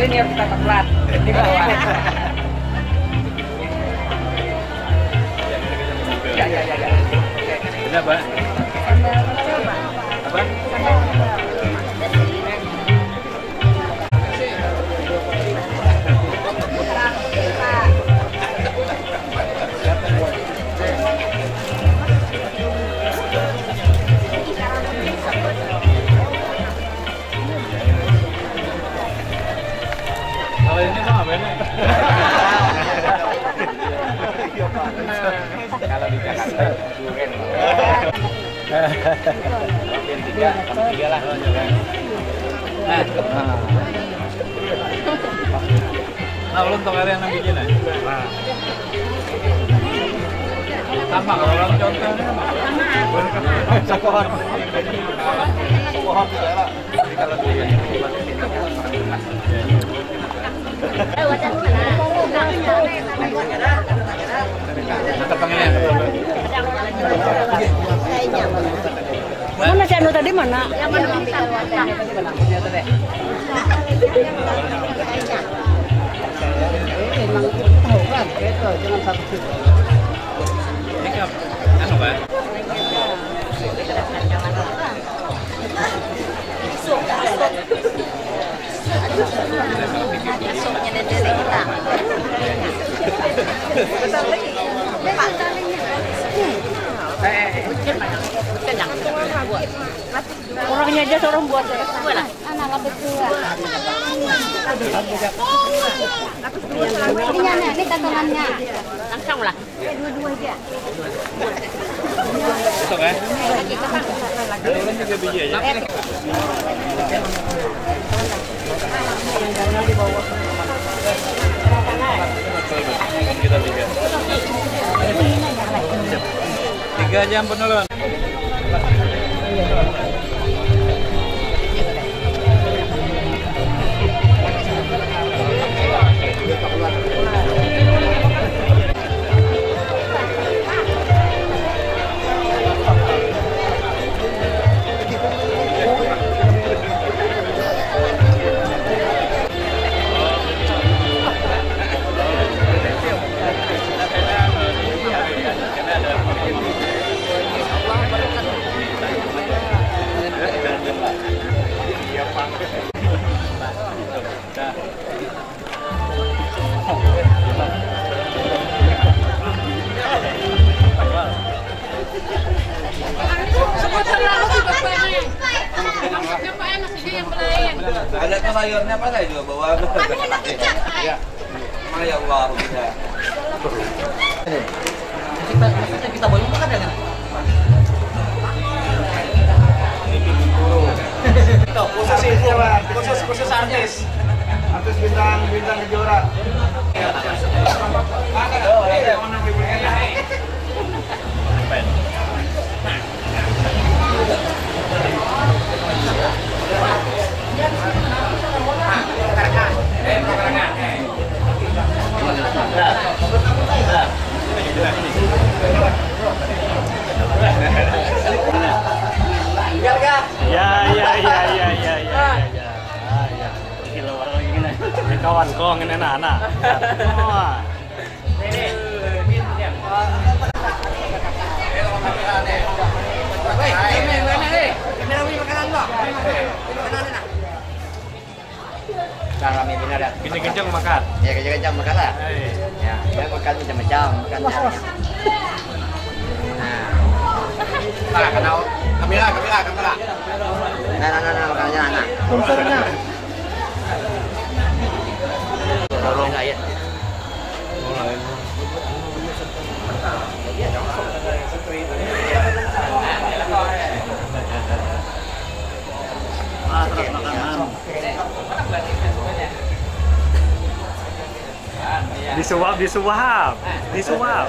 ini harus kita coklat. Ya. Ini apa? Apa? Kalau ini mah apa ini? Kalau di Jakarta durian. Tiga lah. Nah, belum tahu kalian yang bikin ya? Sama kalau orang contoh. Sekohon. Sekohon saya. Jadi kalau durian Mana si Anu tadi mana? Yang mana bisa wadah? Emang tahu kan? Gitu, jangan satu. Ini kan anu Pak? Masuknya dari kita. Orangnya aja seorang buat ya. Anak lebih tua. Ini tatongannya. Langsung lah. Dua-dua aja. Besok ya? Ada orang juga biji aja. Kita 3 jam penurun. Ada tuh sayurnya apa saya juga bawa. Ya. Ya Allah bisa. Kita boleh makan ya kan? Khusus ini Pak, khusus artis. Artis bintang kejora. Kawan kong ini anak-anak. Kami benar ya. Gini kencang makan. Ya kencang makan lah. Ya, dia makan macam-macam, makan. Nah, kenal kamera. Nah, makannya anak. Sponsornya. Tolong ya. Disuap.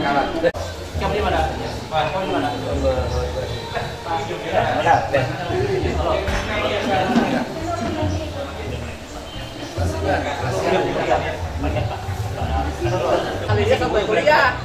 Kamu di mana? Kamu di mana? Kali dia sampai kuliah.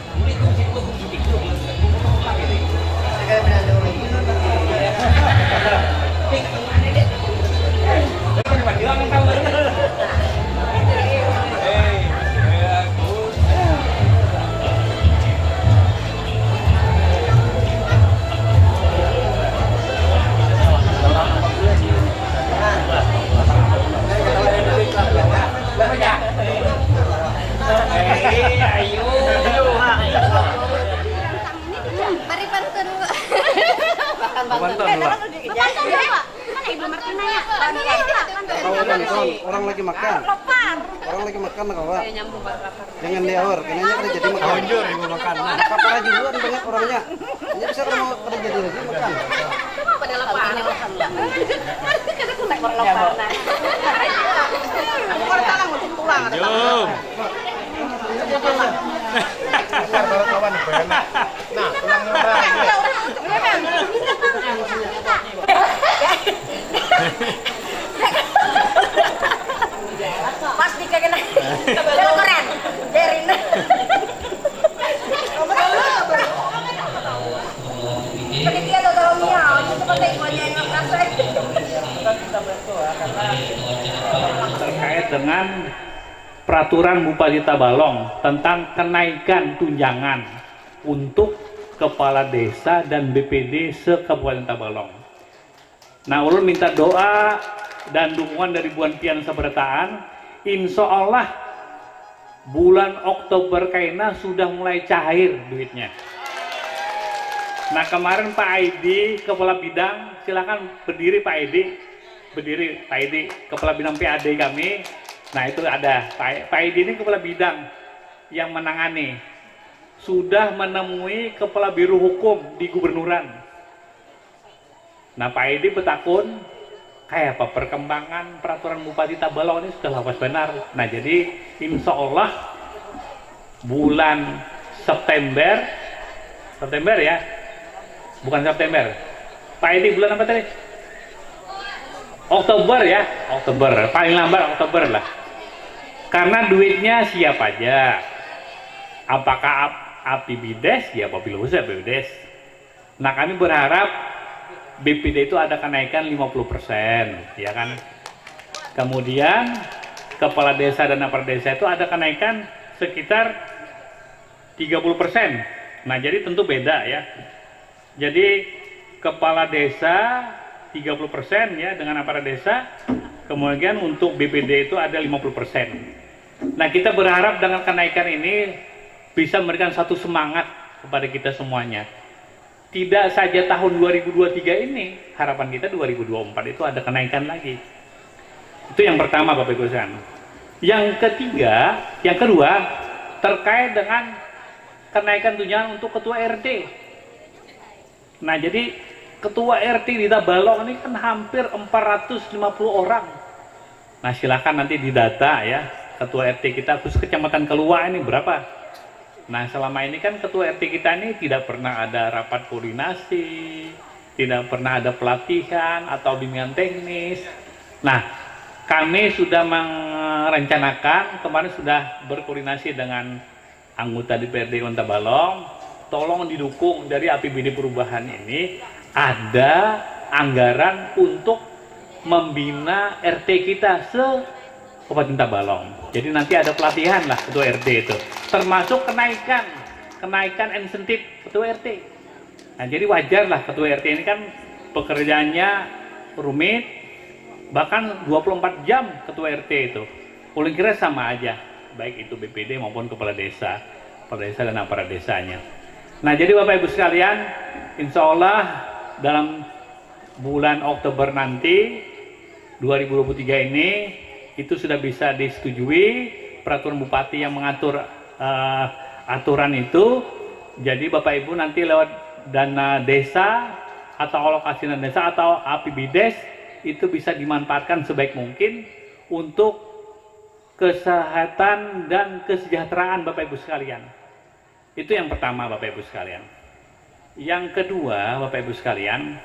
Mari pantun. Pantun, Mbak. Pantun, Pak. Mana Ibu Martina ya? Orang lagi makan. Orang lagi makan kawan. Jangan diawar, kenanya kada jadi makan. Jujur ibu makan. Kapal duluan banyak orangnya. Ini bisa kalau kada jadi lagi makan. Pada lapangan. Kada kuntek lapangan. Aku kada talang untuk pulang. Jom. Baru kawan benar. Nah, pulang Pasti kayak kena. Keren. Jerin. Seperti dia tolong miau, seperti ibunya yang kasih. Terkait dengan peraturan Bupati Tabalong tentang kenaikan tunjangan untuk kepala desa dan BPD se-Kabupaten Tabalong. Nah, ulun minta doa dan dukungan dari Buan Pian Sabarataan. Insya Allah bulan Oktober kaina sudah mulai cair duitnya. Nah, kemarin Pak Aidi, Kepala Bidang, silakan berdiri Pak Aidi, berdiri Pak Aidi, Kepala Bidang PAD kami. Nah, itu ada Pak Aidi ini Kepala Bidang yang menangani, sudah menemui Kepala Biro Hukum di Gubernuran. Nah, Pak Aidi betakun kayak apa perkembangan peraturan Bupati Tabalong ini sudah lawas benar. Nah, jadi insya Allah bulan September ya, bukan September. Pak Aidi bulan apa tadi? Oktober ya, Oktober, paling lambat Oktober lah. Karena duitnya siap aja. Apakah APBDes? Ya apabila usah BPDes. Nah, kami berharap BPD itu ada kenaikan 50%, ya kan? Kemudian kepala desa dan aparatur desa itu ada kenaikan sekitar 30%. Nah, jadi tentu beda ya. Jadi kepala desa 30% ya dengan aparatur desa, kemudian untuk BPD itu ada 50%. Nah, kita berharap dengan kenaikan ini bisa memberikan satu semangat kepada kita semuanya. Tidak saja tahun 2023 ini, harapan kita 2024 itu ada kenaikan lagi. Itu yang pertama Bapak Ibu sekalian. Yang kedua terkait dengan kenaikan tunjangan untuk ketua RT. Nah, jadi ketua RT di Tabalong ini kan hampir 450 orang. Nah, silahkan nanti didata ya, ketua RT kita khusus Kecamatan Kelua ini berapa. Nah, selama ini kan ketua RT kita ini tidak pernah ada rapat koordinasi, tidak pernah ada pelatihan atau bimbingan teknis. Nah, kami sudah merencanakan, kemarin sudah berkoordinasi dengan anggota DPRD Kota Tabalong, tolong didukung dari APBD perubahan ini, ada anggaran untuk membina RT kita se-Kabupaten Tabalong. Jadi nanti ada pelatihan lah ketua RT itu, termasuk kenaikan insentif ketua RT. Nah, jadi wajar lah ketua RT ini kan pekerjaannya rumit, bahkan 24 jam ketua RT itu. Ulun kira sama aja, baik itu BPD maupun kepala desa dan aparatur desanya. Nah, jadi Bapak Ibu sekalian, insya Allah dalam bulan Oktober nanti 2023 ini itu sudah bisa disetujui peraturan bupati yang mengatur aturan itu. Jadi Bapak Ibu nanti lewat dana desa atau alokasi dana desa atau APBDes itu bisa dimanfaatkan sebaik mungkin untuk kesehatan dan kesejahteraan Bapak Ibu sekalian. Itu yang pertama Bapak Ibu sekalian. Yang kedua Bapak Ibu sekalian,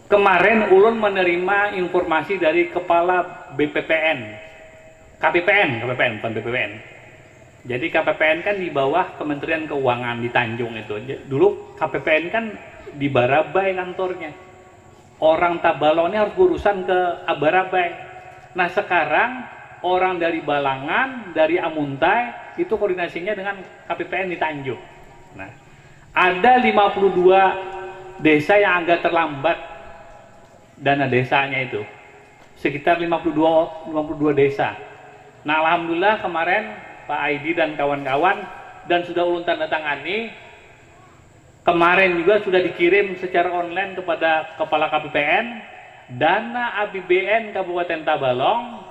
kemarin ulun menerima informasi dari Kepala BPPN, KPPN bukan BPPN. Jadi KPPN kan di bawah Kementerian Keuangan di Tanjung itu. Dulu KPPN kan di Barabai kantornya. Orang Tabalong ini harus berurusan ke Barabai. Nah sekarang orang dari Balangan, dari Amuntai itu koordinasinya dengan KPPN di Tanjung. Nah, ada 52 desa yang agak terlambat dana desanya itu. Sekitar 52 desa. Nah, alhamdulillah kemarin Pak Aidi dan kawan-kawan dan sudah ulun tanda tangani. Kemarin juga sudah dikirim secara online kepada Kepala KPPN dana APBN Kabupaten Tabalong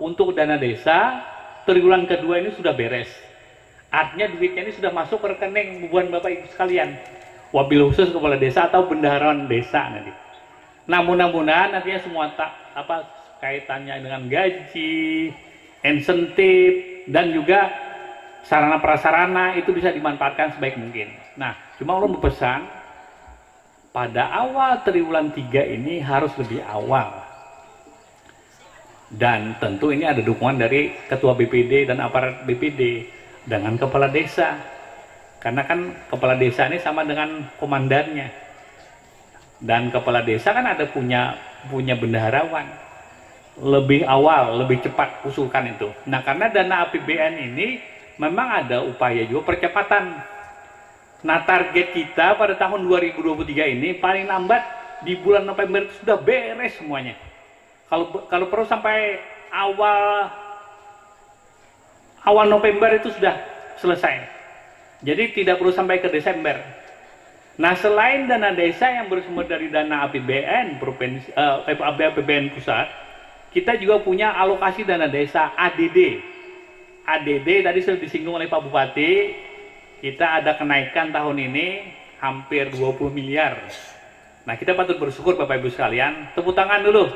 untuk dana desa triwulan kedua ini sudah beres. Artinya duitnya ini sudah masuk ke rekening buat Bapak Ibu sekalian. Wabil khusus kepala desa atau bendaharawan desa nanti. Nah, mudah-mudahan nantinya semua kaitannya dengan gaji, insentif dan juga sarana prasarana itu bisa dimanfaatkan sebaik mungkin. Nah, cuma ulun berpesan pada awal triwulan 3 ini harus lebih awal. Dan tentu ini ada dukungan dari Ketua BPD dan aparat BPD dengan Kepala Desa. Karena kan Kepala Desa ini sama dengan komandannya. Dan Kepala Desa kan ada punya bendaharawan. Lebih awal, lebih cepat usulkan itu. Nah karena dana APBN ini memang ada upaya juga percepatan. Nah target kita pada tahun 2023 ini paling lambat di bulan November itu sudah beres semuanya. Kalau perlu sampai awal November itu sudah selesai. Jadi tidak perlu sampai ke Desember. Nah, selain dana desa yang bersumber dari dana APBN provinsi, APBN pusat, kita juga punya alokasi dana desa ADD. ADD tadi sudah disinggung oleh Pak Bupati. Kita ada kenaikan tahun ini hampir 20 miliar. Nah, kita patut bersyukur Bapak Ibu sekalian. Tepuk tangan dulu.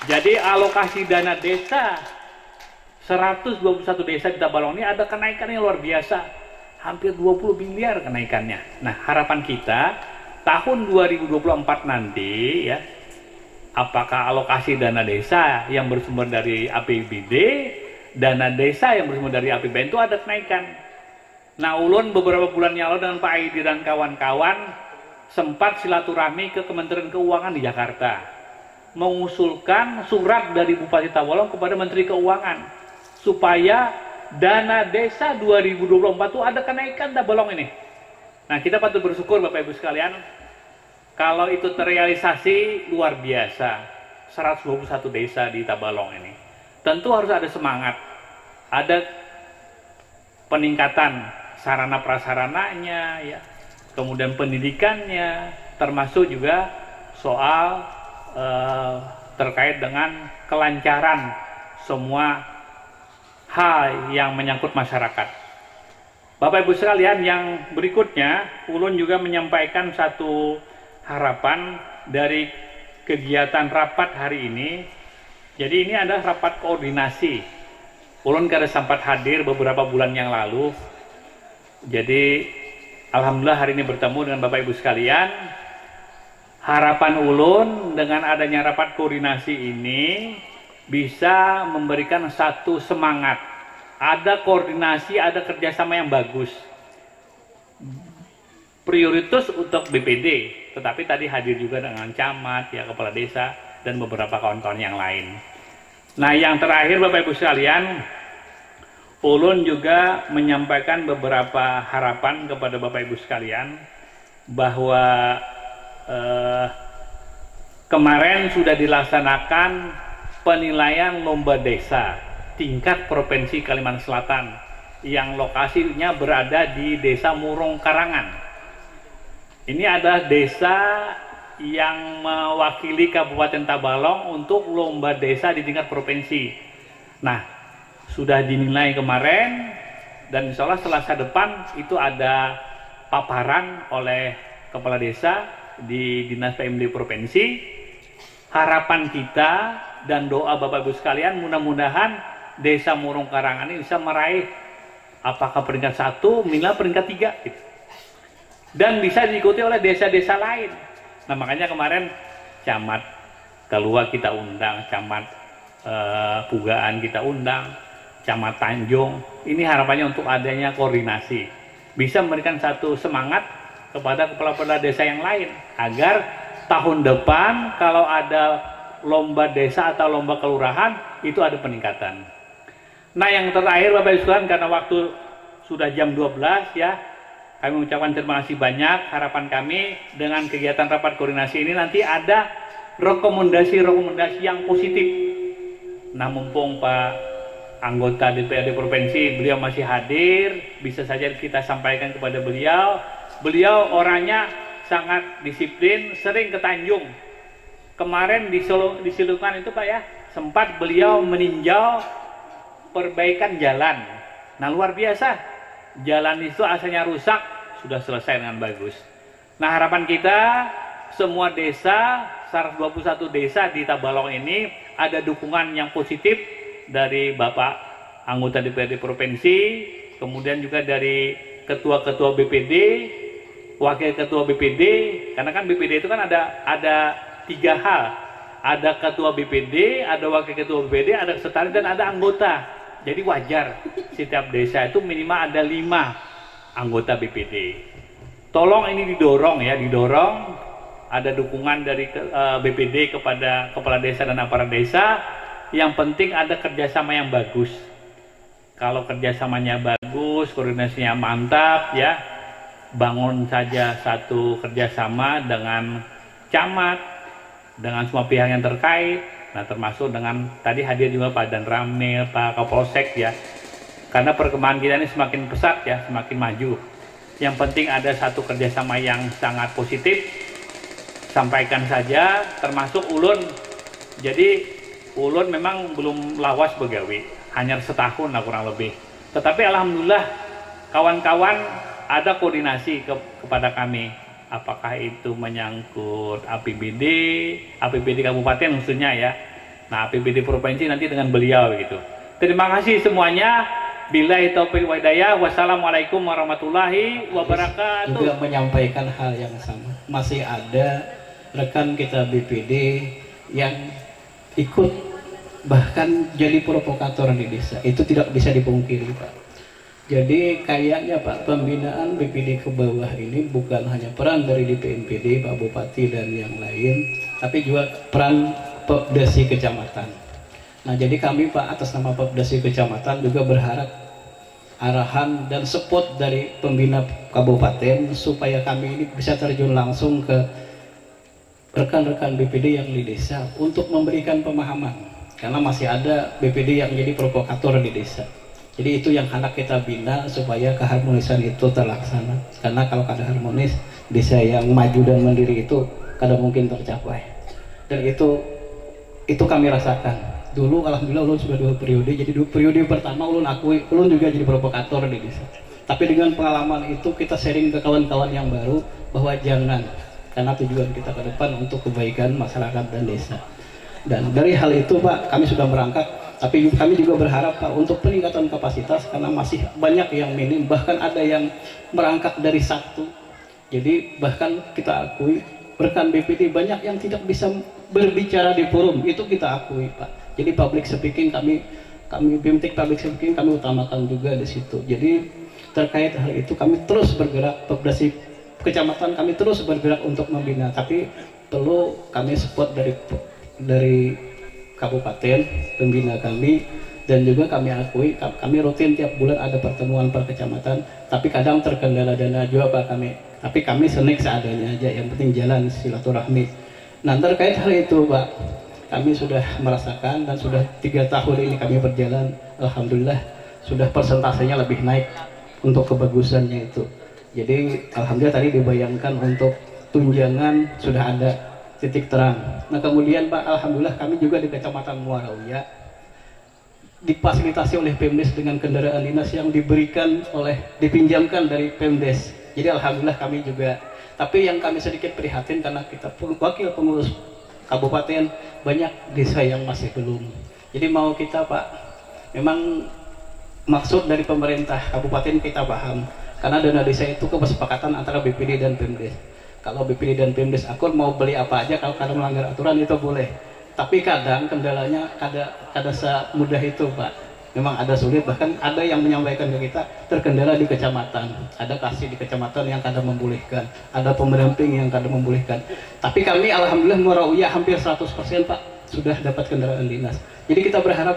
Jadi alokasi dana desa 121 desa di Tabalong ini ada kenaikan yang luar biasa, hampir 20 miliar kenaikannya. Nah harapan kita tahun 2024 nanti ya, apakah alokasi dana desa yang bersumber dari APBD, dana desa yang bersumber dari APBN itu ada kenaikan. Nah ulun beberapa bulan yang lalu dengan Pak Aidi dan kawan-kawan sempat silaturahmi ke Kementerian Keuangan di Jakarta, mengusulkan surat dari Bupati Tabalong kepada Menteri Keuangan supaya dana desa 2024 itu ada kenaikan Tabalong ini. Nah kita patut bersyukur Bapak Ibu sekalian, kalau itu terrealisasi luar biasa. 121 desa di Tabalong ini tentu harus ada semangat, ada peningkatan sarana prasarananya ya, kemudian pendidikannya, termasuk juga soal terkait dengan kelancaran semua hal yang menyangkut masyarakat. Bapak Ibu sekalian, yang berikutnya ulun juga menyampaikan satu harapan dari kegiatan rapat hari ini. Jadi ini adalah rapat koordinasi. Ulun kada sempat hadir beberapa bulan yang lalu. Jadi alhamdulillah hari ini bertemu dengan Bapak Ibu sekalian. Harapan ulun dengan adanya rapat koordinasi ini bisa memberikan satu semangat. Ada koordinasi, ada kerjasama yang bagus. Prioritas untuk BPD, tetapi tadi hadir juga dengan camat, ya, kepala desa, dan beberapa kawan-kawan yang lain. Nah yang terakhir Bapak Ibu sekalian, ulun juga menyampaikan beberapa harapan kepada Bapak Ibu sekalian bahwa kemarin sudah dilaksanakan penilaian lomba desa tingkat provinsi Kalimantan Selatan yang lokasinya berada di Desa Murung Karangan. Ini adalah desa yang mewakili Kabupaten Tabalong untuk lomba desa di tingkat provinsi. Nah, sudah dinilai kemarin dan insya Allah Selasa depan itu ada paparan oleh kepala desa di Dinas PMD Provinsi. Harapan kita dan doa Bapak Ibu sekalian, mudah-mudahan Desa Murung Karangan ini bisa meraih apakah peringkat 1, minimal peringkat 3 gitu. Dan bisa diikuti oleh desa-desa lain. Nah makanya kemarin camat Keluar kita undang, camat Pugaan kita undang, camat Tanjung. Ini harapannya untuk adanya koordinasi, bisa memberikan satu semangat kepada kepala-kepala desa yang lain agar tahun depan kalau ada lomba desa atau lomba kelurahan itu ada peningkatan. Nah yang terakhir Bapak Ibu sekalian, karena waktu sudah jam 12 ya, kami mengucapkan terima kasih banyak. Harapan kami dengan kegiatan rapat koordinasi ini nanti ada rekomendasi-rekomendasi yang positif. Nah mumpung Pak anggota DPRD Provinsi beliau masih hadir, bisa saja kita sampaikan kepada beliau. Beliau orangnya sangat disiplin, sering ke Tanjung. Kemarin di Silungan itu Pak ya, sempat beliau meninjau perbaikan jalan. Nah luar biasa, jalan itu asalnya rusak, sudah selesai dengan bagus. Nah harapan kita semua desa, 121 desa di Tabalong ini ada dukungan yang positif dari Bapak anggota DPRD Provinsi, kemudian juga dari ketua-ketua BPD, wakil ketua BPD, karena kan BPD itu kan ada 3 hal, ada ketua BPD, ada wakil ketua BPD, ada sekretaris dan ada anggota. Jadi wajar setiap desa itu minimal ada 5 anggota BPD. Tolong ini didorong ya, didorong. Ada dukungan dari BPD kepada kepala desa dan aparat desa. Yang penting ada kerjasama yang bagus. Kalau kerjasamanya bagus, koordinasinya mantap ya, bangun saja satu kerjasama dengan camat, dengan semua pihak yang terkait. Nah termasuk dengan tadi hadir juga Pak Dan Ramil, Pak Kapolsek ya. Karena perkembangan kita ini semakin pesat ya, semakin maju. Yang penting ada satu kerjasama yang sangat positif. Sampaikan saja, termasuk ulun. Jadi ulun memang belum lawas begawi, hanya setahun lah kurang lebih. Tetapi alhamdulillah kawan-kawan ada koordinasi kepada kami. Apakah itu menyangkut APBD kabupaten khususnya ya. Nah APBD provinsi nanti dengan beliau gitu. Terima kasih semuanya. Billahi taufiq wa hidayah. Wassalamualaikum warahmatullahi wabarakatuh. Juga menyampaikan hal yang sama. Masih ada rekan kita BPD yang ikut bahkan jadi provokator di desa. Itu tidak bisa dipungkiri Pak. Jadi kayaknya Pak, pembinaan BPD ke bawah ini bukan hanya peran dari DPMPD, Pak Bupati dan yang lain, tapi juga peran Popdasi Kecamatan. Nah jadi kami Pak atas nama Popdasi Kecamatan juga berharap arahan dan support dari pembina kabupaten supaya kami ini bisa terjun langsung ke rekan-rekan BPD yang di desa untuk memberikan pemahaman, karena masih ada BPD yang jadi provokator di desa. Jadi itu yang hendak kita bina supaya keharmonisan itu terlaksana. Karena kalau kada harmonis, desa yang maju dan mandiri itu kada mungkin tercapai. Dan itu kami rasakan. Dulu alhamdulillah ulun sudah 2 periode. Jadi 2 periode pertama ulun akui ulun juga jadi provokator di desa. Tapi dengan pengalaman itu kita sharing ke kawan-kawan yang baru bahwa jangan, karena tujuan kita ke depan untuk kebaikan masyarakat dan desa. Dan dari hal itu Pak, kami sudah berangkat, tapi kami juga berharap Pak untuk peningkatan kapasitas, karena masih banyak yang minim, bahkan ada yang merangkak dari 1. Jadi bahkan kita akui rekan BPD banyak yang tidak bisa berbicara di forum, itu kita akui Pak. Jadi public speaking kami BIMTIK public speaking kami utamakan juga di situ. Jadi terkait hal itu kami terus bergerak, Popdasi Kecamatan kami terus bergerak untuk membina, tapi perlu kami support dari kabupaten pembina kami, dan juga kami akui kami rutin tiap bulan ada pertemuan per kecamatan, tapi kadang terkendala dana juga Pak kami, tapi kami senik seadanya aja, yang penting jalan silaturahmi. Nah terkait hal itu Pak, kami sudah merasakan dan sudah 3 tahun ini kami berjalan, alhamdulillah sudah persentasenya lebih naik untuk kebagusannya itu. Jadi alhamdulillah tadi dibayangkan untuk tunjangan sudah ada titik terang. Nah kemudian Pak, alhamdulillah kami juga di Kecamatan Muarawiya difasilitasi oleh Pemdes dengan kendaraan dinas yang dipinjamkan dari Pemdes. Jadi alhamdulillah kami juga. Tapi yang kami sedikit prihatin karena kita wakil pengurus kabupaten banyak desa yang masih belum. Jadi mau kita Pak, memang maksud dari pemerintah kabupaten kita paham, karena dana desa itu kesepakatan antara BPD dan Pemdes. Kalau BPD dan Pemdes akun mau beli apa aja, kalau melanggar aturan itu boleh. Tapi kadang kendalanya kada semudah itu, Pak. Memang ada sulit, bahkan ada yang menyampaikan ke kita terkendala di kecamatan, ada kasih di kecamatan yang kada membolehkan, ada pendamping yang kada membolehkan. Tapi kami alhamdulillah Murawiyah hampir 100% Pak sudah dapat kendaraan dinas. Jadi kita berharap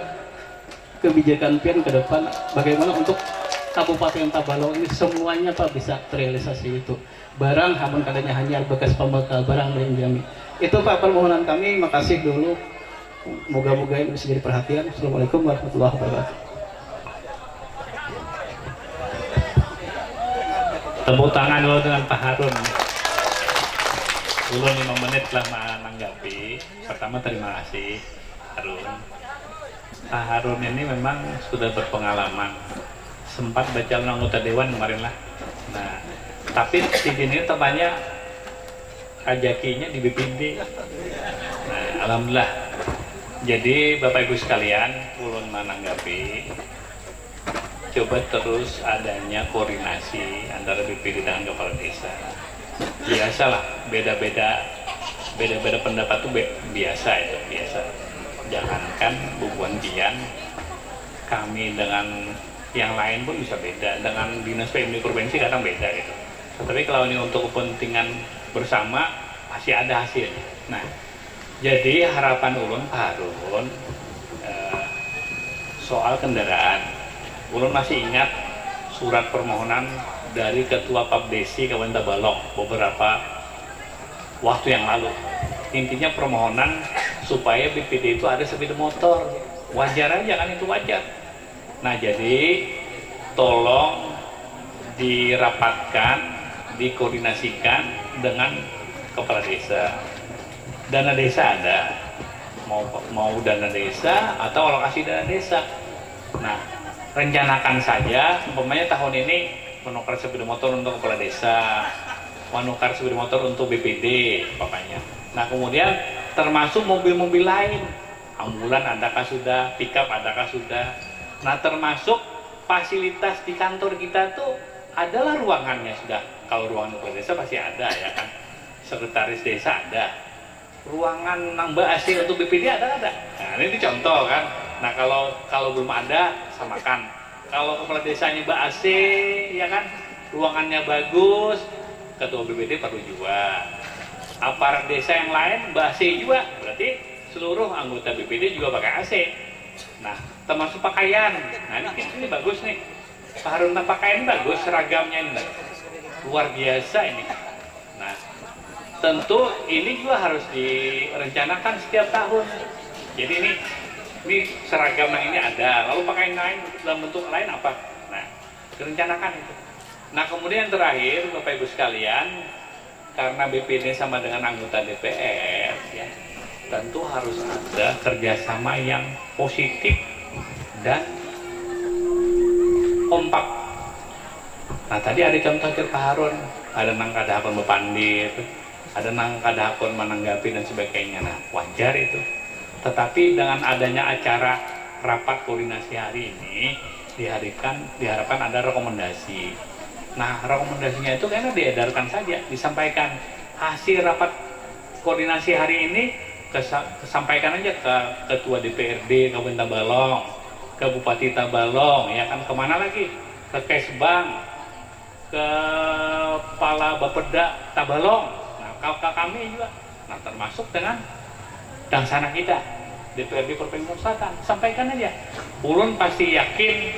kebijakan PIN ke depan bagaimana untuk Kabupaten Tabalong ini semuanya Pak bisa terrealisasi itu. Barang hamun kadanya hanya bekas pembekal barang dan jami. Itu Pak permohonan kami, makasih dulu. Moga-moga ini bisa jadi perhatian. Assalamualaikum warahmatullahi wabarakatuh. Tepuk tangan dulu dengan Pak Harun. Dulu 5 menit lah menanggapi. Pertama terima kasih Harun. Pak Harun ini memang sudah berpengalaman. Sempat baca anggota dewan kemarin lah. Nah, tapi di sini tempatnya kajakinya di BPD. Nah, alhamdulillah. Jadi Bapak Ibu sekalian, ulun menanggapi coba terus adanya koordinasi antara BPD dengan kepala desa. Biasalah, beda-beda pendapat itu biasa itu, biasa. Jangankan bukuan Dian, kami dengan yang lain pun bisa beda, dengan dinas PMD provinsi kadang beda gitu. Tapi kalau ini untuk kepentingan bersama pasti ada hasilnya. Nah, jadi harapan ulun Pak Harun soal kendaraan, ulun masih ingat surat permohonan dari Ketua Papdesi Kabupaten Tabalong beberapa waktu yang lalu. Intinya permohonan supaya BPD itu ada sepeda motor, wajar aja kan, itu wajar. Nah jadi tolong dirapatkan, dikoordinasikan dengan kepala desa. Dana desa ada, mau dana desa atau alokasi dana desa. Nah, rencanakan saja, umpamanya tahun ini menukar sepeda motor untuk kepala desa, menukar sepeda motor untuk BPD, papanya. Nah, kemudian termasuk mobil-mobil lain, ambulan adakah sudah, pickup adakah sudah. Nah, termasuk fasilitas di kantor kita tuh adalah ruangannya sudah. Kalau ruangan kepala desa pasti ada ya kan, sekretaris desa ada. Ruangan nambah AC untuk BPD ada. Nah ini contoh kan. Nah kalau belum ada samakan. Kalau kepala desanya mbak AC ya kan, ruangannya bagus, ketua BPD perlu juga. Aparat desa yang lain mbak AC juga, berarti seluruh anggota BPD juga pakai AC. Nah termasuk pakaian. Nah ini bagus nih. Pak Harun pakaian bagus, seragamnya ini luar biasa ini. Nah tentu ini juga harus direncanakan setiap tahun. Jadi ini seragam yang ini ada, lalu pakaian lain dalam bentuk lain apa? Nah, direncanakan itu. Nah, kemudian terakhir Bapak Ibu sekalian, karena BPD sama dengan anggota DPR, ya, tentu harus ada kerjasama yang positif dan kompak. Nah, tadi ada contoh Pak Harun, ada nangkada hakon bepandir, ada nangkada hakon menanggapi dan sebagainya. Nah, wajar itu. Tetapi dengan adanya acara rapat koordinasi hari ini, diharapkan ada rekomendasi. Nah, rekomendasinya itu karena diedarkan saja, disampaikan hasil rapat koordinasi hari ini, sampaikan aja ke Ketua DPRD Kabupaten Tabalong, ke Bupati Tabalong, ya kan, kemana lagi? Ke Kesbang, ke Kepala Bapeda Tabalong. Nah, kami juga, nah termasuk dengan Dangsana kita, DPRD Provinsi Selatan, sampaikan aja. Ulun pasti yakin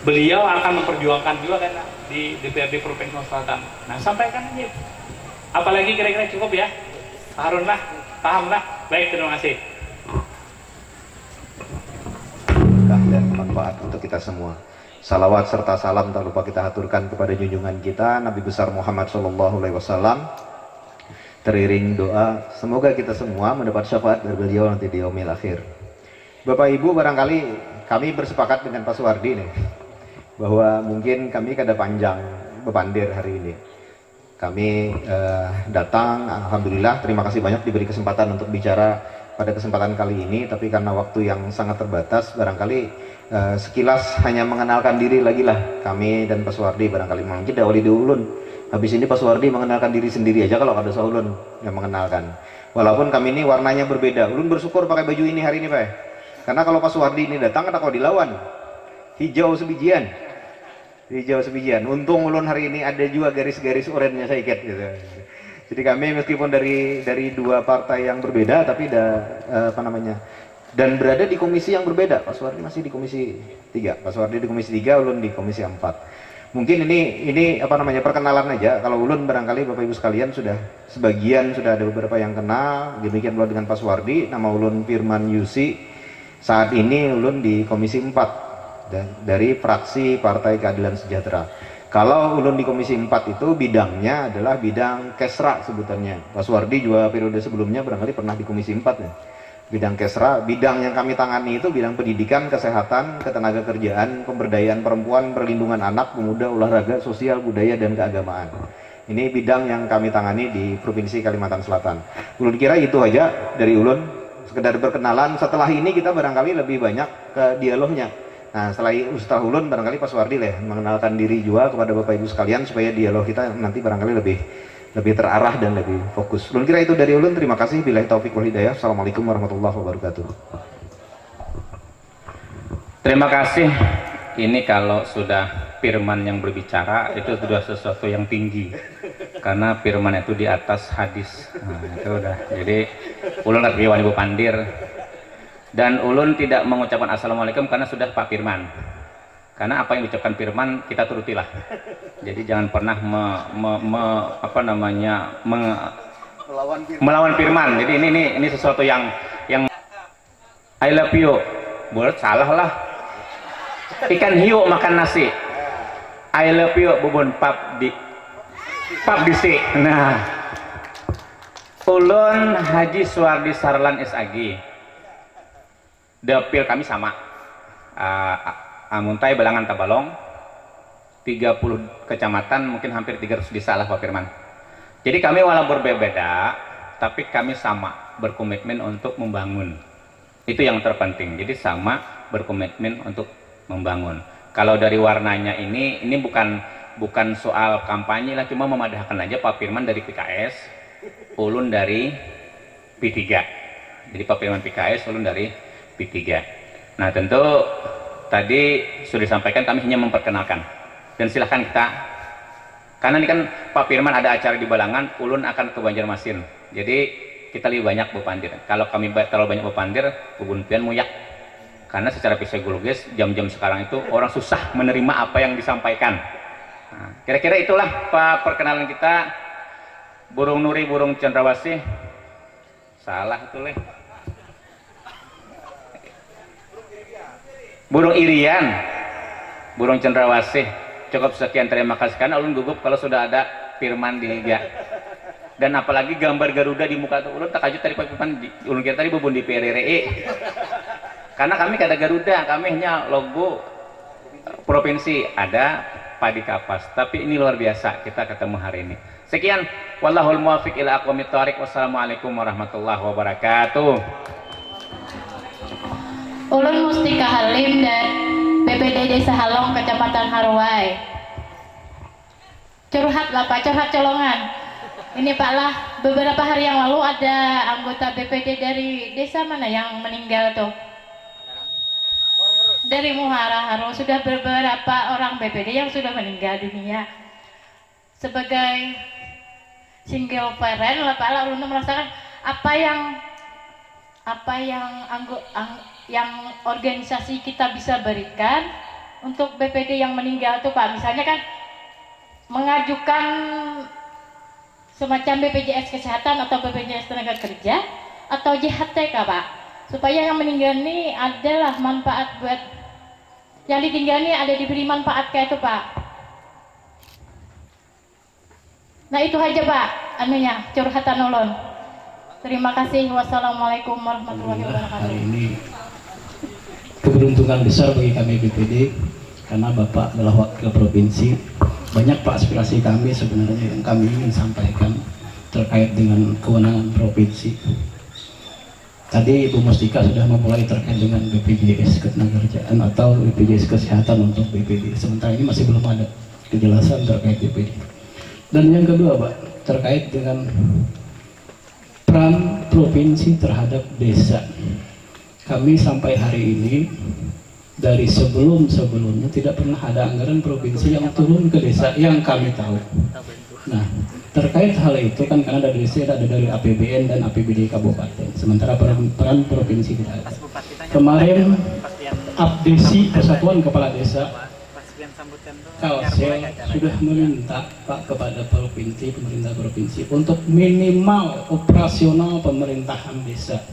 beliau akan memperjuangkan juga kan di DPRD Provinsi Selatan. Nah, sampaikan aja. Apalagi kira-kira cukup ya? Pak Harun lah, paham lah. Baik, terima kasih. Dan manfaat untuk kita semua. Salawat serta salam tak lupa kita aturkan kepada junjungan kita Nabi besar Muhammad SAW. Teriring doa, semoga kita semua mendapat syafaat dari beliau nanti di yaumil akhir. Bapak Ibu, barangkali kami bersepakat dengan Pak Suwardi nih, bahwa mungkin kami kada panjang bepandir hari ini. Kami datang, alhamdulillah, terima kasih banyak diberi kesempatan untuk bicara pada kesempatan kali ini, tapi karena waktu yang sangat terbatas, barangkali sekilas hanya mengenalkan diri lagi lah kami dan Pak Suwardi, barangkali memang jeda wali di ulun. Habis ini Pak Suwardi mengenalkan diri sendiri aja kalau ada ulun yang mengenalkan. Walaupun kami ini warnanya berbeda. Ulun bersyukur pakai baju ini hari ini Pak. Karena kalau Pak Suwardi ini datang atau kalau dilawan hijau sebijian. Hijau sebijian. Untung ulun hari ini ada juga garis-garis oranye sedikit gitu. Jadi kami meskipun dari dua partai yang berbeda, tapi dan berada di komisi yang berbeda. Pak Suwardi masih di komisi 3, Pak Suwardi di komisi 3, ulun di komisi 4. Mungkin ini perkenalan aja. Kalau ulun barangkali Bapak Ibu sekalian sebagian sudah ada beberapa yang kenal. Demikian pula dengan Pak Suwardi. Nama ulun Firman Yusi. Saat ini ulun di komisi 4 dari fraksi Partai Keadilan Sejahtera. Kalau ulun di komisi 4 itu bidangnya adalah bidang Kesra sebutannya. Pak Suwardi juga periode sebelumnya barangkali pernah di komisi 4 ya. Bidang Kesra, bidang yang kami tangani itu bidang pendidikan, kesehatan, ketenagakerjaan, pemberdayaan perempuan, perlindungan anak, pemuda, olahraga, sosial, budaya, dan keagamaan. Ini bidang yang kami tangani di Provinsi Kalimantan Selatan. Ulun kira itu aja dari ulun, sekedar berkenalan. Setelah ini kita barangkali lebih banyak ke dialognya. Nah setelah Ustaz ulun barangkali Pak Suwardi lah mengenalkan diri juga kepada Bapak Ibu sekalian supaya dialog kita nanti barangkali lebih terarah dan lebih fokus. Ulun kira itu dari ulun. Terima kasih. Billahi taufiq wal hidayah. Assalamualaikum warahmatullahi wabarakatuh. Terima kasih. Ini kalau sudah firman yang berbicara itu sudah sesuatu yang tinggi. Karena firman itu di atas hadis. Nah, itu udah. Jadi ulun ngerti Ibu Pandir. Dan ulun tidak mengucapkan assalamualaikum karena sudah Pak Firman. Karena apa yang diucapkan Firman kita turutilah. Jadi jangan pernah melawan Firman. Jadi ini sesuatu yang I love you. Boleh salah lah. Ikan hiu makan nasi. I love you bubun pap disi. Nah. Ulun Haji Suwardi Sarlan SAG. Dapil kami sama, Amuntai, Balangan, Tabalong, 30 kecamatan, mungkin hampir 300 desa lah Pak Firman. Jadi kami walau berbeda, tapi kami sama berkomitmen untuk membangun. Itu yang terpenting. Jadi sama berkomitmen untuk membangun. Kalau dari warnanya ini bukan soal kampanye lah, cuma memadahkan aja Pak Firman dari PKS, ulun dari P3. Jadi Pak Firman PKS, ulun dari P3. Nah tentu tadi sudah disampaikan, kami hanya memperkenalkan dan silahkan kita, karena ini kan Pak Firman ada acara di Balangan, ulun akan ke Banjarmasin, jadi kita lebih banyak Bupandir. Kalau kami terlalu banyak Bupandir, Bubun Pian muyak, karena secara psikologis jam-jam sekarang itu orang susah menerima apa yang disampaikan. Nah, kira-kira itulah Pak perkenalan kita. Burung Nuri, burung cendrawasih, salah itu leh. Burung irian, burung cendrawasih. Cukup sekian, terima kasih. Karena ulun gugup kalau sudah ada Firman di liga. Dan apalagi gambar Garuda di muka tuh, ulun tak kajut tadi Pak Firman, ulun kira tadi bubun di PRRI. Karena kami kada Garuda, kami hanya logo provinsi, ada padi kapas. Tapi ini luar biasa kita ketemu hari ini. Sekian, wallahul muwaffiq ila aqwamit thoriq. Wassalamualaikum warahmatullahi wabarakatuh. Ulun Mustika Halim dan BPD Desa Halong, Kecamatan Harwai. Curhat lah Pak, curhat colongan. Ini Pak lah, beberapa hari yang lalu ada anggota BPD dari desa mana yang meninggal tuh? Dari Muara Haro. Sudah beberapa orang BPD yang sudah meninggal dunia. Sebagai single parent lah Pak lah, ulun merasakan apa yang organisasi kita bisa berikan untuk BPD yang meninggal tuh Pak. Misalnya kan mengajukan semacam BPJS Kesehatan atau BPJS Tenaga Kerja atau JHTK Pak, supaya yang meninggal ini adalah manfaat buat yang ditinggal ini, ada diberi manfaat kayak itu Pak. Nah itu aja Pak anunya, curhatan ulun. Terima kasih. Wassalamualaikum warahmatullahi wabarakatuh. Hari ini keberuntungan besar bagi kami BPD karena Bapak adalah wakil provinsi. Banyak Pak aspirasi kami sebenarnya yang kami ingin sampaikan terkait dengan kewenangan provinsi. tadi Ibu Mustika sudah memulai terkait dengan BPJS Ketenagakerjaan atau BPJS Kesehatan untuk BPD. Sementara ini masih belum ada kejelasan terkait BPD. Dan yang kedua, Pak, terkait dengan peran provinsi terhadap desa. Kami sampai hari ini dari sebelumnya tidak pernah ada anggaran provinsi yang turun ke desa yang kami tahu. Nah, terkait hal itu kan karena dari desa ada dari APBN dan APBD kabupaten, sementara peran provinsi tidak ada. Kemarin abdesi Persatuan Kepala Desa Kalsel sudah meminta Pak kepada provinsi, pemerintah provinsi untuk minimal operasional pemerintahan desa.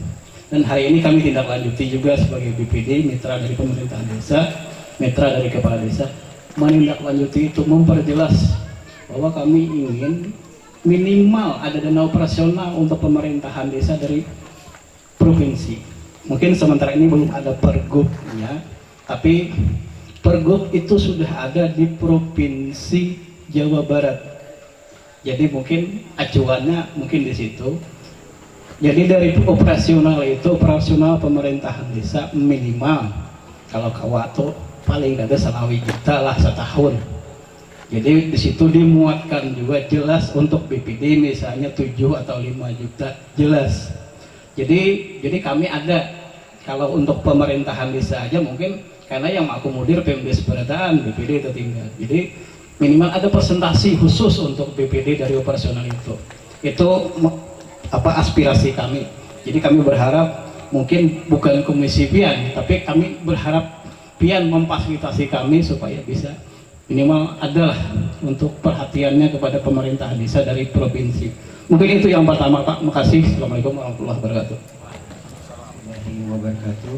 Dan hari ini kami tindak lanjuti juga sebagai BPD, mitra dari pemerintahan desa, mitra dari kepala desa, menindaklanjuti itu, memperjelas bahwa kami ingin minimal ada dana operasional untuk pemerintahan desa dari provinsi. Mungkin sementara ini belum ada pergubnya, tapi pergub itu sudah ada di provinsi Jawa Barat. Jadi mungkin acuannya mungkin di situ. Jadi dari operasional itu, operasional pemerintahan desa minimal, kalau kawato paling ada salawi juta lah setahun. Jadi di situ dimuatkan juga jelas untuk BPD misalnya 7 atau 5 juta jelas. Jadi kami ada, kalau untuk pemerintahan desa aja mungkin karena yang mengakomodir PMDes Pemerintahan BPD itu tinggal. Jadi minimal ada presentasi khusus untuk BPD dari operasional itu. Itu aspirasi kami. Jadi kami berharap mungkin bukan Komisi PIAN, tapi kami berharap PIAN memfasilitasi kami supaya bisa minimal adalah untuk perhatiannya kepada pemerintahan desa dari provinsi. Mungkin itu yang pertama, Pak. Makasih. Assalamualaikum warahmatullahi wabarakatuh.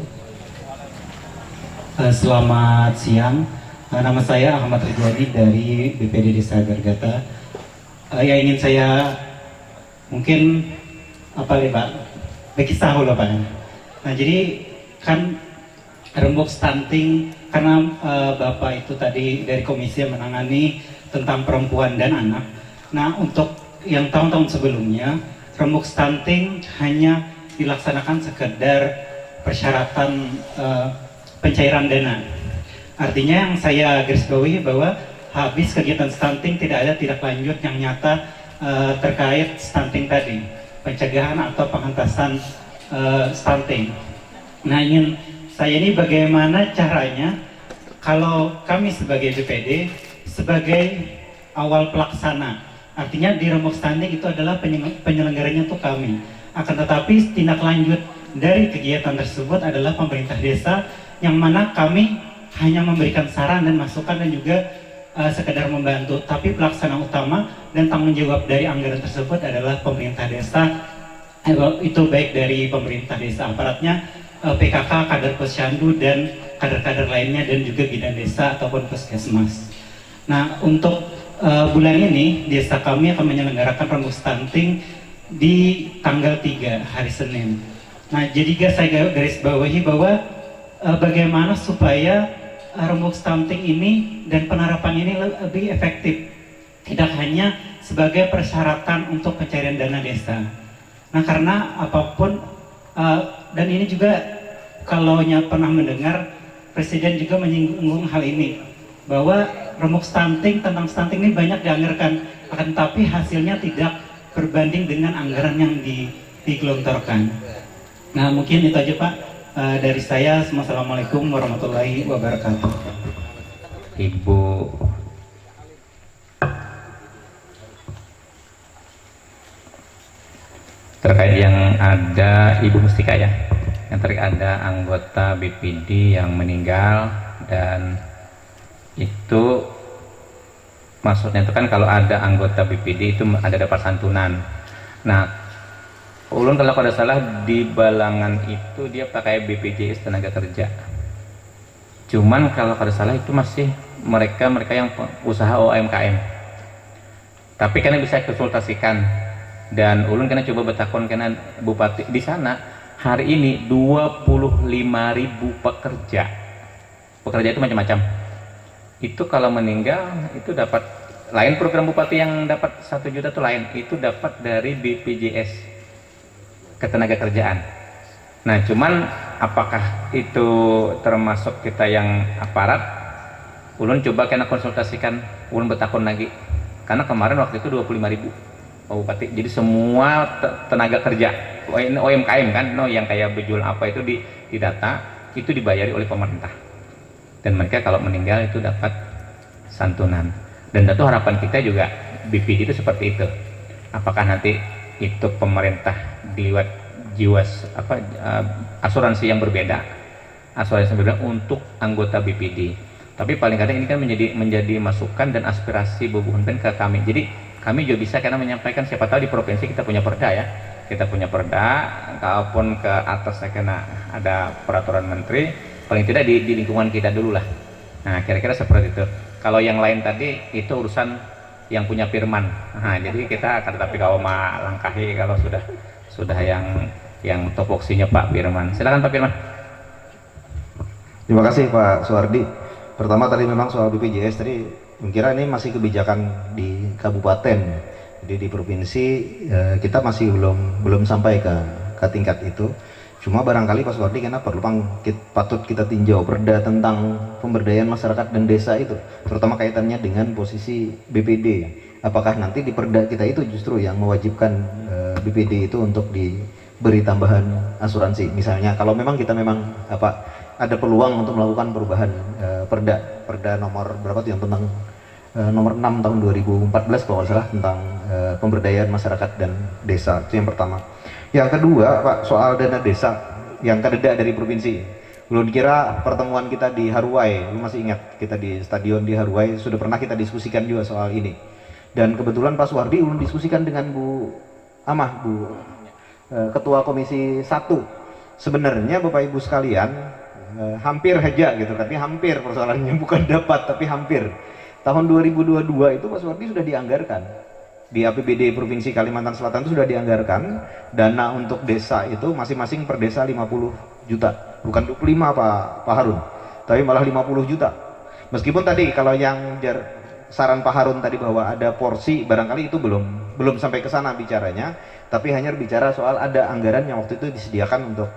Selamat siang. Nama saya Ahmad Ridwani dari BPD Desa Gargata. Yang ingin saya mungkin apa nih Pak? Berkisah dulu Pak. Nah jadi kan rembuk stunting karena Bapak itu tadi dari komisi yang menangani tentang perempuan dan anak. Nah untuk yang tahun-tahun sebelumnya rembuk stunting hanya dilaksanakan sekedar persyaratan pencairan dana. Artinya yang saya garis bawahi bahwa habis kegiatan stunting tidak ada tindak lanjut yang nyata terkait stunting tadi, pencegahan atau penghentasan stunting. Nah saya ini bagaimana caranya kalau kami sebagai BPD sebagai awal pelaksana, artinya di rembuk stunting itu adalah penyelenggaranya untuk kami, akan tetapi tindak lanjut dari kegiatan tersebut adalah pemerintah desa, yang mana kami hanya memberikan saran dan masukan dan juga sekedar membantu, tapi pelaksana utama dan tanggung jawab dari anggaran tersebut adalah pemerintah desa. Itu baik dari pemerintah desa, aparatnya, PKK, kader posyandu dan kader-kader lainnya, dan juga bidan desa ataupun puskesmas. Nah untuk bulan ini desa kami akan menyelenggarakan rembuk stunting di tanggal 3 hari Senin. Nah jadi saya garis bawahi bahwa bagaimana supaya rembuk stunting ini dan penerapan ini lebih efektif, tidak hanya sebagai persyaratan untuk pencarian dana desa. Nah karena apapun dan ini juga kalau pernah mendengar Presiden juga menyinggung hal ini, bahwa rembuk stunting, tentang stunting ini banyak dianggarkan, akan tapi hasilnya tidak berbanding dengan anggaran yang digelontorkan. Nah mungkin itu aja Pak dari saya. Assalamualaikum warahmatullahi wabarakatuh. Ibu terkait yang ada Ibu Mustika ya, yang terkait ada anggota BPD yang meninggal, dan itu maksudnya itu kan kalau ada anggota BPD itu ada dapat santunan. Nah ulun kalau tidak salah di Balangan itu dia pakai BPJS tenaga kerja. Cuman kalau tidak salah itu masih mereka yang usaha UMKM. Tapi karena bisa konsultasikan, dan ulun karena coba bertakon karena bupati di sana hari ini 25.000 pekerja. Pekerja itu macam-macam. Itu kalau meninggal itu dapat lain, program bupati yang dapat 1 juta itu lain, itu dapat dari BPJS Ketenagakerjaan. Nah, cuman apakah itu termasuk kita yang aparat? Ulun coba kena konsultasikan, ulun bertakun lagi. Karena kemarin waktu itu 25.000 Pak Bupati. Jadi semua tenaga kerja, OMKM kan, yang kayak bejul apa itu di data, itu dibayari oleh pemerintah. Dan mereka kalau meninggal itu dapat santunan. Dan tentu harapan kita juga BPD itu seperti itu. Apakah nanti itu pemerintah dibuat asuransi yang berbeda untuk anggota BPD. Tapi paling kadang ini kan menjadi masukan dan aspirasi Bobo Hunpen ke kami. Jadi kami juga bisa karena menyampaikan, siapa tahu di provinsi kita punya perda ya. Kita punya perda, kalaupun ke atasnya kena ada peraturan menteri, paling tidak di lingkungan kita dulu lah. Nah, kira-kira seperti itu. Kalau yang lain tadi itu urusan yang punya firman. Nah, jadi kita akan tetapi kalau langkahi kalau sudah yang topoksinya Pak Firman. Silakan Pak Firman. Terima kasih Pak Suwardi. Pertama tadi memang soal BPJS tadi, kira ini masih kebijakan di kabupaten. Jadi di provinsi kita masih belum sampai ke tingkat itu. Cuma barangkali Pak Suwardi karena patut kita tinjau perda tentang pemberdayaan masyarakat dan desa itu, terutama kaitannya dengan posisi BPD. Apakah nanti di perda kita itu justru yang mewajibkan BPD itu untuk diberi tambahan asuransi? Misalnya kalau memang kita ada peluang untuk melakukan perubahan perda nomor berapa tuh yang tentang nomor 6 tahun 2014 kalau nggak salah tentang pemberdayaan masyarakat dan desa, itu yang pertama. Yang kedua Pak, soal dana desa yang kededa dari provinsi. Belum kira pertemuan kita di Haruai, masih ingat kita di stadion di Haruai sudah pernah kita diskusikan juga soal ini. Dan kebetulan Pak Suwardi belum diskusikan dengan Bu Amah, Ketua Komisi 1. Sebenarnya Bapak Ibu sekalian hampir aja gitu, tapi hampir persoalannya bukan dapat tapi hampir. Tahun 2022 itu Pak Suwardi sudah dianggarkan di APBD Provinsi Kalimantan Selatan itu sudah dianggarkan dana untuk desa itu masing-masing per desa 50 juta, bukan 25 Pak Harun, tapi malah 50 juta. Meskipun tadi kalau yang saran Pak Harun tadi bahwa ada porsi, barangkali itu belum sampai ke sana bicaranya, tapi hanya bicara soal ada anggaran yang waktu itu disediakan untuk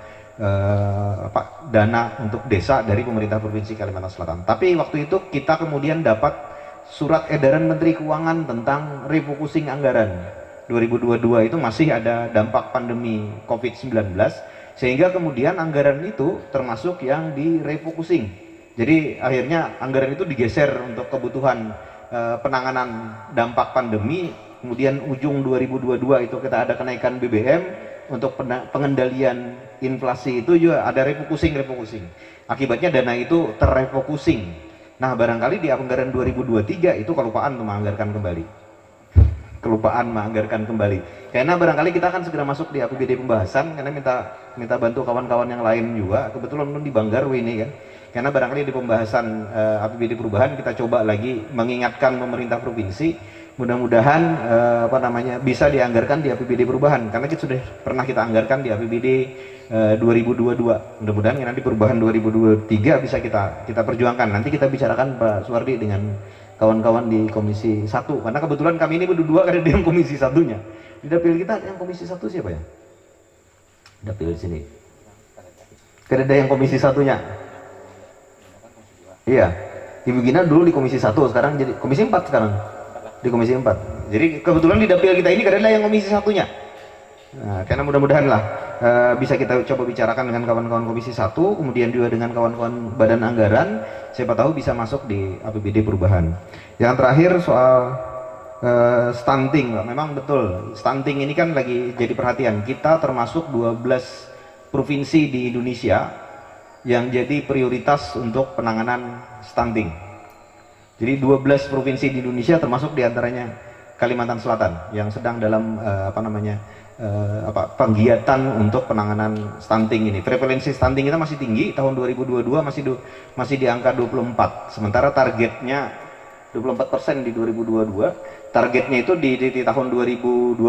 dana untuk desa dari pemerintah Provinsi Kalimantan Selatan. Tapi waktu itu kita kemudian dapat surat edaran Menteri Keuangan tentang refocusing anggaran 2022 itu masih ada dampak pandemi COVID-19, sehingga kemudian anggaran itu termasuk yang di refocusing. Jadi akhirnya anggaran itu digeser untuk kebutuhan penanganan dampak pandemi. Kemudian ujung 2022 itu kita ada kenaikan BBM untuk pengendalian inflasi, itu juga ada refocusing. Akibatnya dana itu terrefocusing. Nah, barangkali di anggaran 2023 itu kelupaan menganggarkan kembali. Karena barangkali kita akan segera masuk di APBD pembahasan, karena minta bantu kawan-kawan yang lain juga. Kebetulan di Banggarwe ini kan. Karena barangkali di pembahasan APBD perubahan kita coba lagi mengingatkan pemerintah provinsi, mudah-mudahan bisa dianggarkan di APBD perubahan, karena kita sudah pernah kita anggarkan di APBD 2022. Mudah-mudahan nanti perubahan 2023 bisa kita perjuangkan. Nanti kita bicarakan Pak Suwardi dengan kawan-kawan di Komisi 1, karena kebetulan kami ini berdua ada di Komisi 1-nya. Di dapil kita yang Komisi 1 siapa ya? Dapil di sini. Ada yang Komisi 1-nya. Iya. Ibu Gina dulu di Komisi 1, sekarang jadi Komisi 4 sekarang. Di Komisi 4. Jadi kebetulan di dapil kita ini ada yang Komisi 1-nya. Nah, karena mudah-mudahan lah bisa kita coba bicarakan dengan kawan-kawan Komisi 1, kemudian juga dengan kawan-kawan Badan Anggaran, siapa tahu bisa masuk di APBD perubahan. Yang terakhir soal stunting, memang betul, stunting ini kan lagi jadi perhatian. Kita termasuk 12 provinsi di Indonesia yang jadi prioritas untuk penanganan stunting. Jadi 12 provinsi di Indonesia termasuk diantaranya Kalimantan Selatan yang sedang dalam penggiatan untuk penanganan stunting ini. Prevalensi stunting kita masih tinggi, tahun 2022 masih di angka 24, sementara targetnya 24% di 2022. Targetnya itu di tahun 2024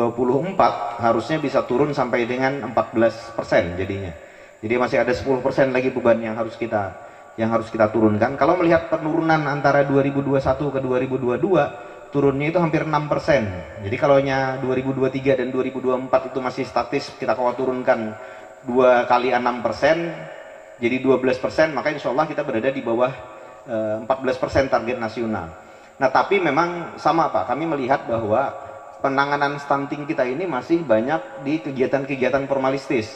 harusnya bisa turun sampai dengan 14% jadinya. Jadi masih ada 10% lagi beban yang harus kita turunkan. Kalau melihat penurunan antara 2021 ke 2022, turunnya itu hampir 6%. Jadi kalau 2023 dan 2024 itu masih statis, kita kalau turunkan 2 kali 6% jadi 12%, maka insya Allah kita berada di bawah 14% target nasional. Nah tapi memang sama Pak, kami melihat bahwa penanganan stunting kita ini masih banyak di kegiatan-kegiatan formalistis.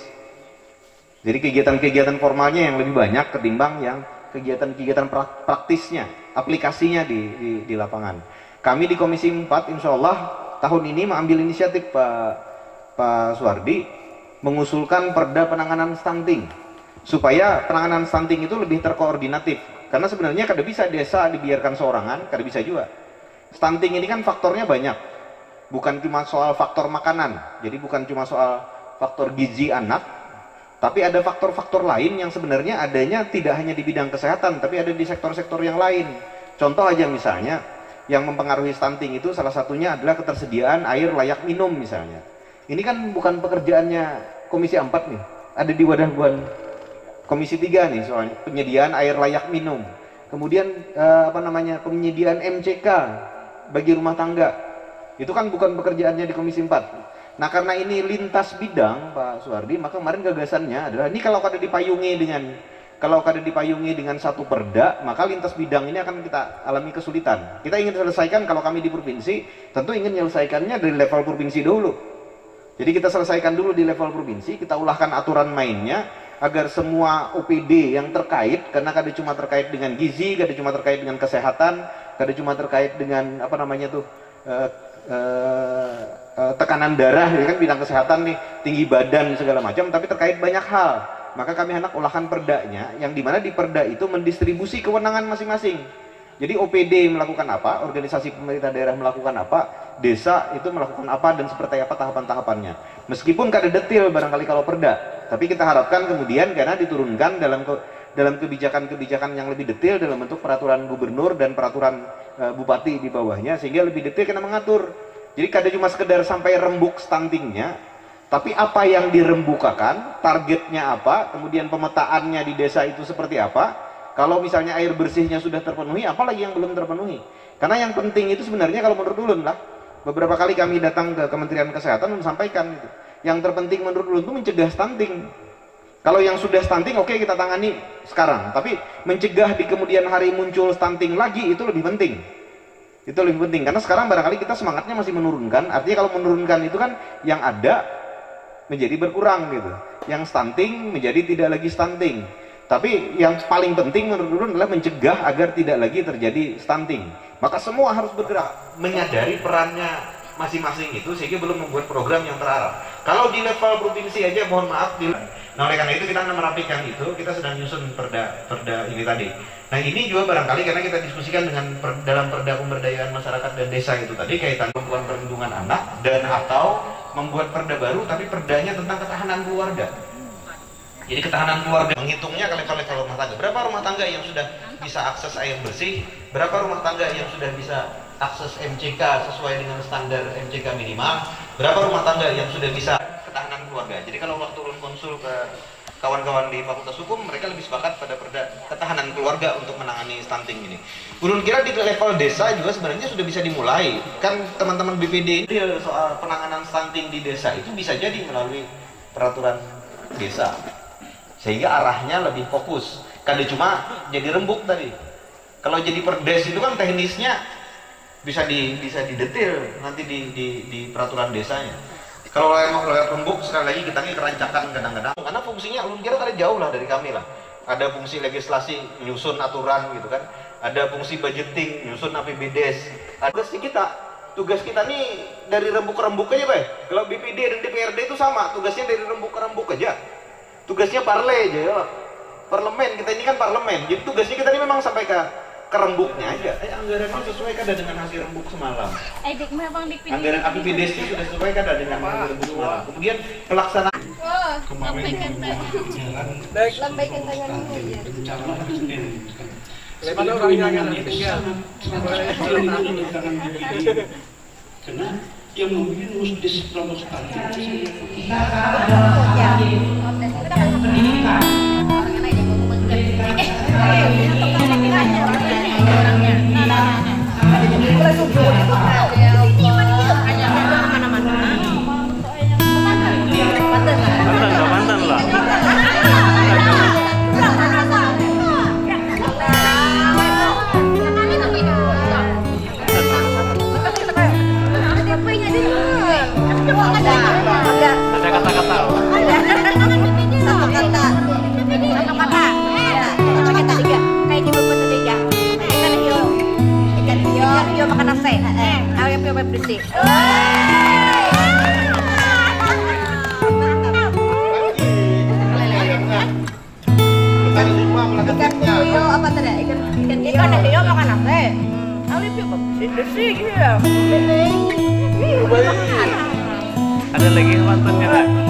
Jadi kegiatan-kegiatan formalnya yang lebih banyak ketimbang yang kegiatan-kegiatan praktisnya, aplikasinya di lapangan. Kami di Komisi 4 insya Allah tahun ini mengambil inisiatif Pak Suwardi mengusulkan perda penanganan stunting supaya penanganan stunting itu lebih terkoordinatif. Karena sebenarnya kada bisa desa dibiarkan seorangan, kada bisa juga. Stunting ini kan faktornya banyak, bukan cuma soal faktor makanan, jadi bukan cuma soal faktor gizi anak, tapi ada faktor-faktor lain yang sebenarnya adanya tidak hanya di bidang kesehatan, tapi ada di sektor-sektor yang lain. Contoh aja misalnya, yang mempengaruhi stunting itu salah satunya adalah ketersediaan air layak minum misalnya. Ini kan bukan pekerjaannya Komisi 4 nih, ada di wadah Komisi 3 nih soalnya, penyediaan air layak minum. Kemudian penyediaan MCK bagi rumah tangga. Itu kan bukan pekerjaannya di Komisi 4. Nah karena ini lintas bidang Pak Suwardi, maka kemarin gagasannya adalah ini kalau kada dipayungi dengan satu perda, maka lintas bidang ini akan kita alami kesulitan. Kita ingin selesaikan, kalau kami di provinsi tentu ingin menyelesaikannya dari level provinsi dulu. Jadi kita selesaikan dulu di level provinsi, kita ulahkan aturan mainnya agar semua OPD yang terkait, karena kada cuma terkait dengan gizi, kada cuma terkait dengan kesehatan, kada cuma terkait dengan tekanan darah, ya kan bidang kesehatan nih, tinggi badan segala macam, tapi terkait banyak hal. Maka kami hendak ulahkan perdanya, yang dimana di perda itu mendistribusi kewenangan masing-masing. Jadi OPD melakukan apa, organisasi pemerintah daerah melakukan apa, desa itu melakukan apa, dan seperti apa tahapan-tahapannya. Meskipun kada detail barangkali kalau perda, tapi kita harapkan kemudian karena diturunkan dalam kebijakan-kebijakan yang lebih detail dalam bentuk peraturan gubernur dan peraturan bupati di bawahnya, sehingga lebih detail kena mengatur. Jadi kada cuma sekedar sampai rembuk stuntingnya, tapi apa yang dirembukakan, targetnya apa, kemudian pemetaannya di desa itu seperti apa. Kalau misalnya air bersihnya sudah terpenuhi, apalagi yang belum terpenuhi. Karena yang penting itu sebenarnya kalau menurut Ulun lah, beberapa kali kami datang ke Kementerian Kesehatan menyampaikan gitu. Yang terpenting menurut Ulun itu mencegah stunting. Kalau yang sudah stunting oke, kita tangani sekarang, tapi mencegah di kemudian hari muncul stunting lagi itu lebih penting. Itu lebih penting karena sekarang barangkali kita semangatnya masih menurunkan. Artinya kalau menurunkan itu kan yang ada menjadi berkurang gitu. Yang stunting menjadi tidak lagi stunting. Tapi yang paling penting menurut Ulun adalah mencegah agar tidak lagi terjadi stunting. Maka semua harus bergerak menyadari perannya masing-masing itu sehingga belum membuat program yang terarah. Kalau di level provinsi aja mohon maaf nah oleh karena itu kita merapikan itu, kita sedang nyusun perda ini tadi. Nah ini juga barangkali karena kita diskusikan dengan dalam perda pemberdayaan masyarakat dan desa itu tadi kaitan perempuan perlindungan anak dan atau membuat perda baru tapi perdanya tentang ketahanan keluarga. Jadi ketahanan keluarga menghitungnya ke level rumah tangga. Berapa rumah tangga yang sudah bisa akses air bersih? Berapa rumah tangga yang sudah bisa akses MCK sesuai dengan standar MCK minimal? Berapa rumah tangga yang sudah bisa ketahanan keluarga? Jadi kalau waktu Ulun konsul ke kawan-kawan di Fakultas Hukum, mereka lebih sepakat pada perda ketahanan keluarga untuk menangani stunting ini. Ulun kira di level desa juga sebenarnya sudah bisa dimulai. Kan teman-teman BPD soal penanganan stunting di desa itu bisa jadi melalui peraturan desa. Sehingga arahnya lebih fokus. Kada cuma jadi rembuk tadi. Kalau jadi perdes itu kan teknisnya bisa didetail nanti di peraturan desanya. Kalau emang lewat rembuk sekali lagi kita ini kerancakan kadang-kadang. Karena fungsinya ulun kira kada jauh lah dari kami lah. Ada fungsi legislasi nyusun aturan gitu kan. Ada fungsi budgeting nyusun APBDes. Tugas kita nih dari rembuk ke rembuk aja, Pak. Kalau BPD dan DPRD itu sama, tugasnya dari rembuk ke rembuk aja. Tugasnya parle aja ya. Parlemen, kita ini kan parlemen. Jadi tugasnya kita ini memang sampai ke rembuknya aja. Anggarannya sesuai kada dengan hasil rembuk semalam. Anggaran APBDes sudah sesuai kada dengan hasil rembuk semalam. Kemudian pelaksanaan Lambaikan tangan dulu ya. Karena yang mungkin mesti dipromosikan pendidikan. Mantan lah. Ada kata-kata. Satu kata. Tiga. Kayak di buku itu tiga. Ikan hiu makan nasi. Ayam hiu bersih. Ikan hiu apa tadi? Ikan hiu makan nasi. Ayam hiu bersih gitu ya. Ada lagi mantannya, Kak?